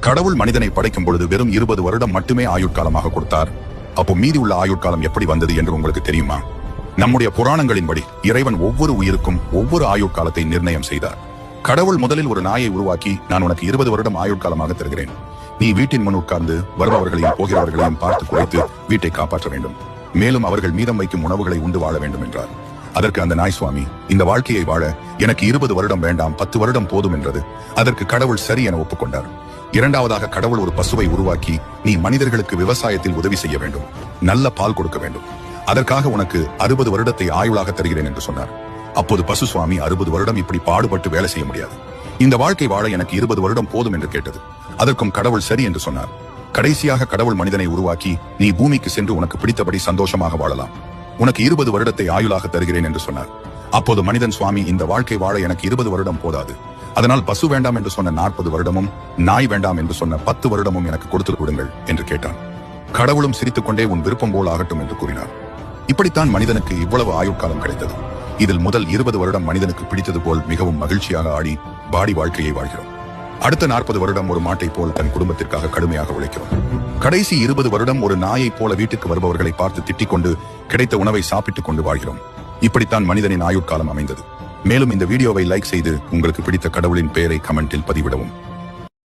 கடவுள் மனிதனை படைக்கும் பொழுது வெறும் 20 வருடம் மட்டுமே ஆயுட்காலமாக கொடுத்தார். அப்போ மீதி உள்ள ஆயுட்காலம் எப்படி வந்தது என்று உங்களுக்கு தெரியுமா? நம்முடைய புராணங்களின்படி இறைவன் ஒவ்வொரு உயிருக்கும் ஒவ்வொரு ஆயுட்காலத்தை நிர்ணயம் செய்தார். கடவுள் முதலில் ஒரு நாயை உருவாக்கி, நான் உனக்கு 20 வருடம் ஆயுட்காலமாக தருகிறேன். நீ வீட்டின் முன் உட்கார்ந்து வருபவர்களையும் போகிறவர்களையும் பார்த்து குறைத்து வீட்டை காப்பாற்ற வேண்டும். மேலும் அவர்கள் மீதம் வைக்கும் உணவுகளை உண்டு வாழ வேண்டும் என்றார். அதற்கு அந்த நாய், சுவாமி, இந்த வாழ்க்கையை வாழ எனக்கு 20 வருடம் வேண்டாம், 10 வருடம் போதும் என்றது. அதற்கு கடவுள் சரி என ஒப்புக்கொண்டார். இரண்டாவதாக கடவுள் ஒரு பசுவை உருவாக்கி, நீ மனிதர்களுக்கு விவசாயத்தில் உதவி செய்ய வேண்டும், நல்ல பால் கொடுக்க வேண்டும், அதற்காக உனக்கு 60 வருடத்தை ஆயுளாக தருகிறேன் என்று சொன்னார். அப்போது பசு, சுவாமி, 60 வருடம் இப்படி பாடுபட்டு வேலை செய்ய முடியாது, இந்த வாழ்க்கை வாழ எனக்கு 20 வருடம் போதும் என்று கேட்டது. அதற்கும் கடவுள் சரி என்று சொன்னார். கடைசியாக கடவுள் மனிதனை உருவாக்கி, நீ பூமிக்கு சென்று உனக்கு பிடித்தபடி சந்தோஷமாக வாழலாம், உனக்கு 20 வருடத்தை ஆயுளாக தருகிறேன் என்று சொன்னார். அப்போது மனிதன், சுவாமி, இந்த வாழ்க்கை வாழ எனக்கு 20 வருடம் போதாது, அதனால் பசு வேண்டாம் என்று சொன்ன 40 வருடமும் நாய் வேண்டாம் என்று சொன்ன 10 வருடமும் எனக்கு கொடுத்து விடுங்கள் என்று கேட்டான். கடவுளும் சிரித்துக்கொண்டே, உன் விருப்பம் போல் ஆகட்டும் என்று கூறினார். இப்படித்தான் மனிதனுக்கு இவ்வளவு ஆயுட்காலம் கிடைத்தது. இதில் முதல் 20 வருடம் மனிதனுக்கு பிடித்தது போல் மிகவும் மகிழ்ச்சியாக ஆடி பாடி வாழ்க்கையை வாழ்கிறோம். அடுத்த 40 வருடம் ஒரு மாட்டை போல் தன் குடும்பத்திற்காக கடுமையாக உழைக்கிறோம். கடைசி 20 வருடம் ஒரு நாயை போல வீட்டுக்கு வருபவர்களை பார்த்து திட்டிக் கொண்டு கிடைத்த உணவை சாப்பிட்டுக் கொண்டு வாழ்கிறோம். இப்படித்தான் மனிதனின் ஆயுட்காலம் அமைந்தது. மேலும் இந்த வீடியோவை லைக் செய்து உங்களுக்கு பிடித்த கடவுளின் பெயரை கமெண்டில் பதிவிடவும்.